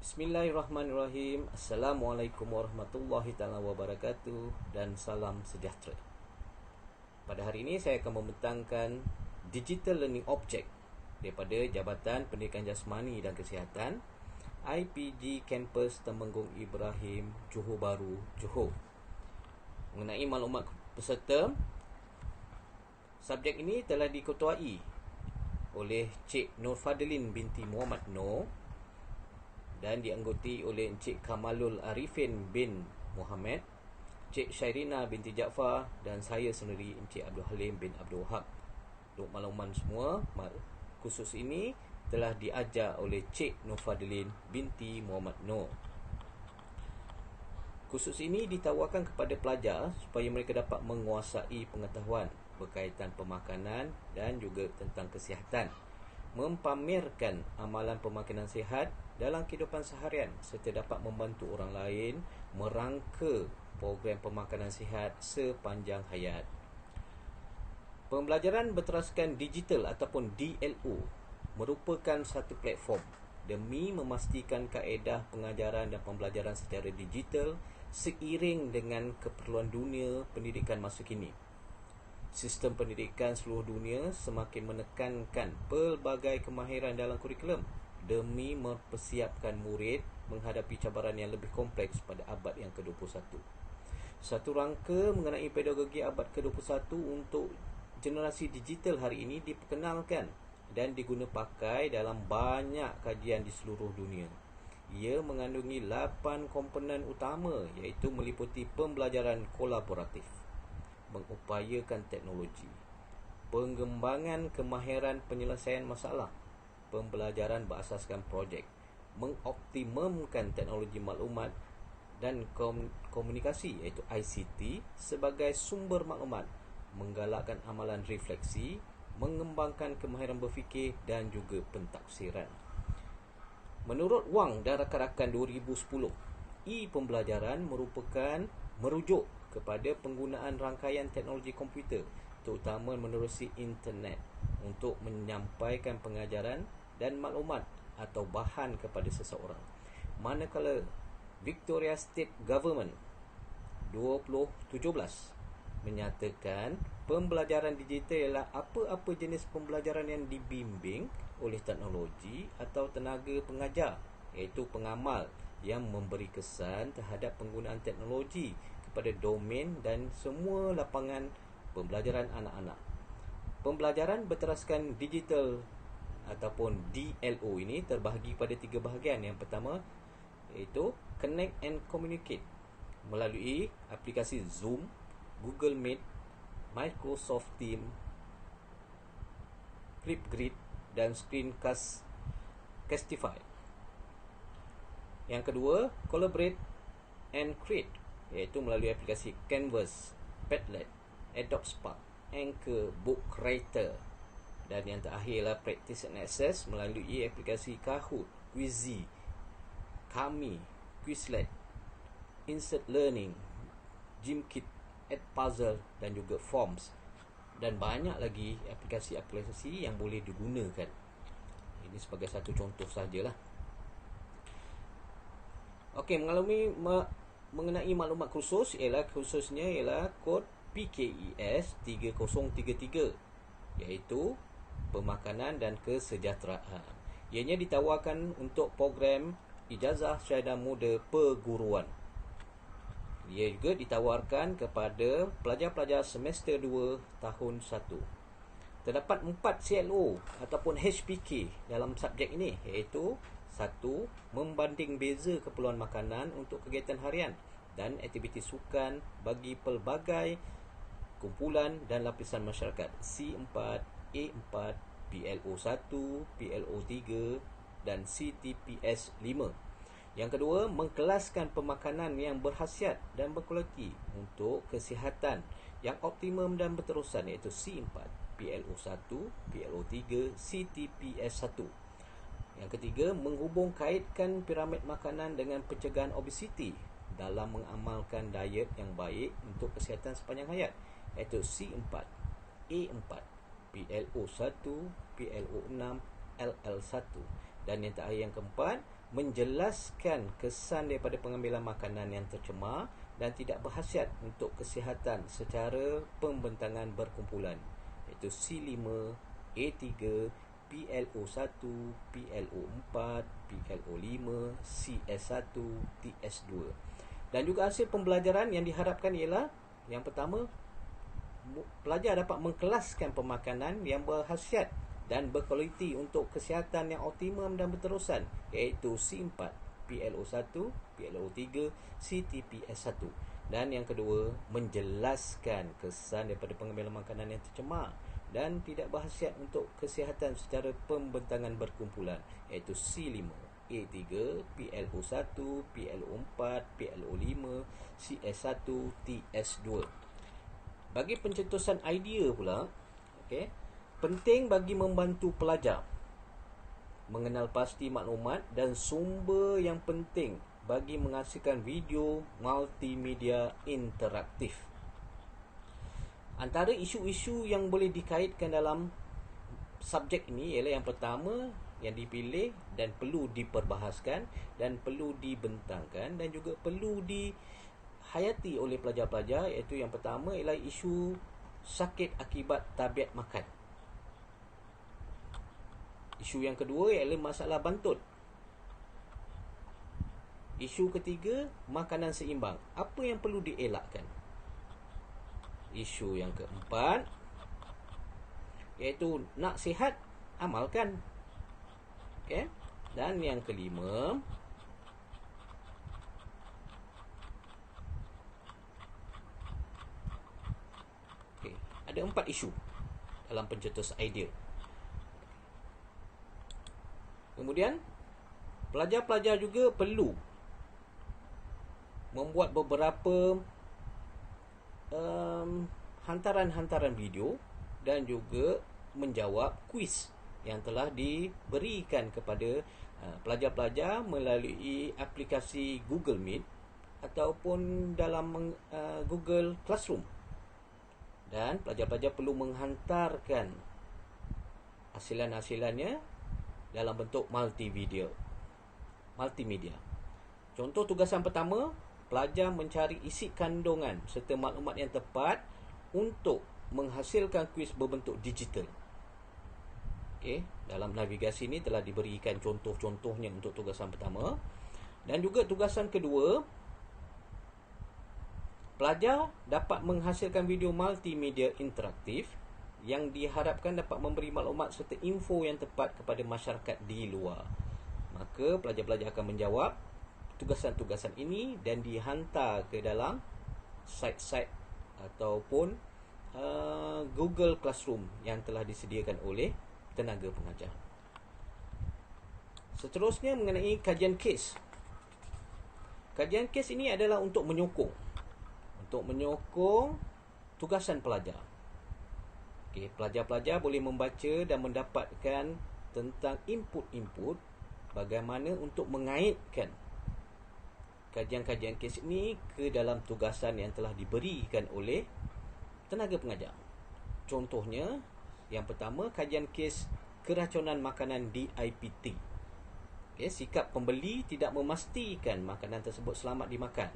Bismillahirrahmanirrahim. Assalamualaikum warahmatullahi taala wabarakatuh dan salam sejahtera. Pada hari ini saya akan membentangkan Digital Learning Object daripada Jabatan Pendidikan Jasmani dan Kesihatan, IPG Kampus Temenggung Ibrahim, Johor Bahru, Johor. Mengenai maklumat peserta, subjek ini telah diketuai oleh Cik Nur Fadlin binti Muhammad Noor dan dianggoti oleh Encik Kamalul Arifin bin Muhammad, Cik Syairina binti Jaafar dan saya sendiri Encik Abdul Halim bin Abdul Wahab. Untuk makluman semua, khusus ini telah diajar oleh Cik Nur Fadlin binti Muhammad Noor. Khusus ini ditawarkan kepada pelajar supaya mereka dapat menguasai pengetahuan berkaitan pemakanan dan juga tentang kesihatan, mempamerkan amalan pemakanan sihat dalam kehidupan seharian serta dapat membantu orang lain merangka program pemakanan sihat sepanjang hayat. Pembelajaran berteraskan digital ataupun DLO merupakan satu platform demi memastikan kaedah pengajaran dan pembelajaran secara digital seiring dengan keperluan dunia pendidikan masa kini. Sistem pendidikan seluruh dunia semakin menekankan pelbagai kemahiran dalam kurikulum demi mempersiapkan murid menghadapi cabaran yang lebih kompleks pada abad yang ke-21. Satu rangka mengenai pedagogi abad ke-21 untuk generasi digital hari ini diperkenalkan dan diguna pakai dalam banyak kajian di seluruh dunia. Ia mengandungi 8 komponen utama, iaitu meliputi pembelajaran kolaboratif, mengupayakan teknologi, pengembangan kemahiran penyelesaian masalah, pembelajaran berasaskan projek, mengoptimumkan teknologi maklumat dan komunikasi iaitu ICT sebagai sumber maklumat, menggalakkan amalan refleksi, mengembangkan kemahiran berfikir dan juga pentafsiran. Menurut Wang dan rakan-rakan 2010, e-pembelajaran merupakan merujuk kepada penggunaan rangkaian teknologi komputer terutama menerusi internet untuk menyampaikan pengajaran dan maklumat atau bahan kepada seseorang. Manakala Victoria State Government 2017 menyatakan pembelajaran digital ialah apa-apa jenis pembelajaran yang dibimbing oleh teknologi atau tenaga pengajar, iaitu pengamal yang memberi kesan terhadap penggunaan teknologi pada domain dan semua lapangan pembelajaran anak-anak. Pembelajaran berteraskan digital ataupun DLO ini terbahagi pada 3 bahagian. Yang pertama iaitu Connect and Communicate melalui aplikasi Zoom, Google Meet, Microsoft Teams, Flipgrid dan Screencastify. Yang kedua, Collaborate and Create, iaitu melalui aplikasi Canvas, Padlet, Adobe Spark, Anchor, Book Creator. Dan yang terakhirlah Practice and Access melalui aplikasi Kahoot, Quizy, Kami, Quizlet, Insert Learning, Gymkit, Edpuzzle dan juga Forms. Dan banyak lagi aplikasi-aplikasi yang boleh digunakan. Ini sebagai satu contoh sajalah. Okey, mengenai maklumat khususnya ialah kod PKES 3033, iaitu pemakanan dan kesejahteraan. Ianya ditawarkan untuk program ijazah syahadah muda perguruan. Ia juga ditawarkan kepada pelajar-pelajar semester 2 tahun 1. Terdapat 4 CLO ataupun HPK dalam subjek ini, iaitu 1. Membanding beza keperluan makanan untuk kegiatan harian dan aktiviti sukan bagi pelbagai kumpulan dan lapisan masyarakat, C4, A4, PLO1, PLO3 dan CTPS 5. Yang kedua, mengkelaskan pemakanan yang berkhasiat dan berkualiti untuk kesihatan yang optimum dan berterusan, iaitu C4, PLO1, PLO3, CTPS1. Yang ketiga, menghubung kaitkan piramid makanan dengan pencegahan obesiti dalam mengamalkan diet yang baik untuk kesihatan sepanjang hayat, iaitu C4, A4, PLO1, PLO6, LL1. Dan yang terakhir yang keempat, menjelaskan kesan daripada pengambilan makanan yang tercemar dan tidak berkhasiat untuk kesihatan secara pembentangan berkumpulan, iaitu C5, A3, PLO1, PLO4, PLO5, CS1, TS2. Dan juga hasil pembelajaran yang diharapkan ialah, yang pertama, pelajar dapat mengkelaskan pemakanan yang berkhasiat dan berkualiti untuk kesihatan yang optimum dan berterusan, iaitu C4, PLO1, PLO3, CTPS1. Dan yang kedua, menjelaskan kesan daripada pengambilan makanan yang tercemar dan tidak berkhasiat untuk kesihatan secara pembentangan berkumpulan, iaitu C5, A3, PLO1, PLO4, PLO5, CS1, TS2. Bagi pencetusan idea pula, penting bagi membantu pelajar mengenal pasti maklumat dan sumber yang penting bagi menghasilkan video multimedia interaktif. Antara isu-isu yang boleh dikaitkan dalam subjek ini ialah, yang pertama yang dipilih dan perlu diperbahaskan dan perlu dibentangkan dan juga perlu dihayati oleh pelajar-pelajar, iaitu yang pertama ialah isu sakit akibat tabiat makan. Isu yang kedua ialah masalah bantut. Isu ketiga, makanan seimbang. Apa yang perlu dielakkan? Isu yang keempat, iaitu nak sihat, amalkan. Dan yang kelima, ada 4 isu dalam pencetus idea. Kemudian, pelajar-pelajar juga perlu membuat beberapa hantaran-hantaran video dan juga menjawab kuis yang telah diberikan kepada pelajar-pelajar melalui aplikasi Google Meet ataupun dalam Google Classroom. Dan pelajar-pelajar perlu menghantarkan hasilan-hasilannya dalam bentuk multimedia. Contoh tugasan pertama, pelajar mencari isi kandungan serta maklumat yang tepat untuk menghasilkan kuis berbentuk digital. Dalam navigasi ini telah diberikan contoh-contohnya untuk tugasan pertama. Dan juga tugasan kedua, pelajar dapat menghasilkan video multimedia interaktif yang diharapkan dapat memberi maklumat serta info yang tepat kepada masyarakat di luar. Maka pelajar-pelajar akan menjawab tugasan-tugasan ini dan dihantar ke dalam site-site ataupun Google Classroom yang telah disediakan oleh tenaga pengajar. Seterusnya mengenai kajian kes. Kajian kes ini adalah untuk menyokong tugasan pelajar. Pelajar-pelajar boleh membaca dan mendapatkan tentang input-input bagaimana untuk mengaitkan kajian-kajian kes ini ke dalam tugasan yang telah diberikan oleh tenaga pengajar. Contohnya, yang pertama, kajian kes keracunan makanan DIPT. Sikap pembeli tidak memastikan makanan tersebut selamat dimakan.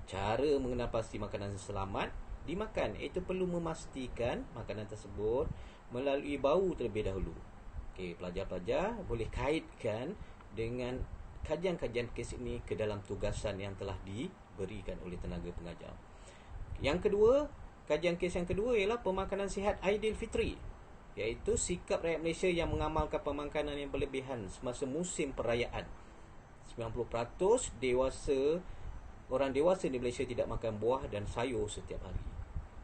Cara mengenal pasti makanan selamat dimakan, iaitu perlu memastikan makanan tersebut melalui bau terlebih dahulu. Pelajar-pelajar boleh kaitkan dengan kajian-kajian kes ini ke dalam tugasan yang telah diberikan oleh tenaga pengajar. Yang kedua, kajian kes yang kedua ialah pemakanan sihat Aidilfitri, iaitu sikap rakyat Malaysia yang mengamalkan pemakanan yang berlebihan semasa musim perayaan. 90% orang dewasa di Malaysia tidak makan buah dan sayur setiap hari.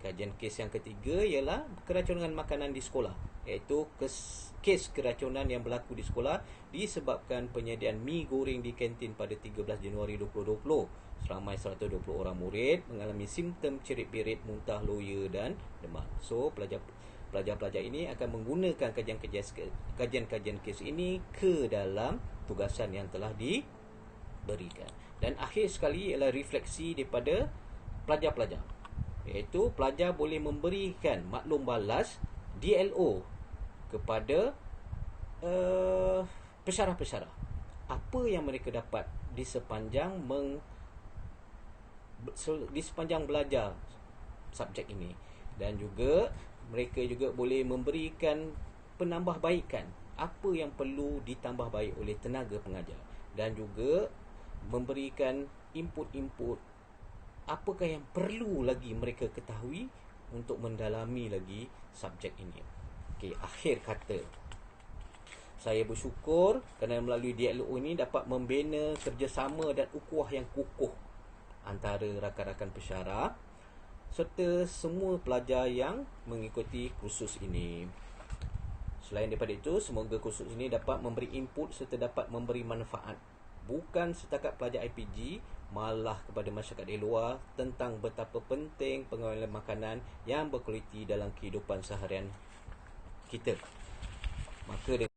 Kajian kes yang ketiga ialah keracunan makanan di sekolah, iaitu kes keracunan yang berlaku di sekolah disebabkan penyediaan mi goreng di kantin pada 13 Januari 2020. Seramai 120 orang murid mengalami simptom cerit-berit, muntah, loya dan demam. So, pelajar-pelajar ini akan menggunakan kajian-kajian kes ini ke dalam tugasan yang telah diberikan. Dan akhir sekali ialah refleksi daripada pelajar-pelajar, iaitu pelajar boleh memberikan maklum balas DLO kepada pensyarah-pensyarah apa yang mereka dapat di sepanjang belajar subjek ini, dan juga mereka juga boleh memberikan penambahbaikan apa yang perlu ditambah baik oleh tenaga pengajar, dan juga memberikan input-input apakah yang perlu lagi mereka ketahui untuk mendalami lagi subjek ini. Okey, akhir kata, saya bersyukur kerana melalui DLO ini dapat membina kerjasama dan ukhuwah yang kukuh antara rakan-rakan pensyarah serta semua pelajar yang mengikuti kursus ini. Selain daripada itu, semoga kursus ini dapat memberi input serta dapat memberi manfaat bukan setakat pelajar IPG, malah kepada masyarakat di luar tentang betapa penting pengenalan makanan yang berkualiti dalam kehidupan seharian kita. Maka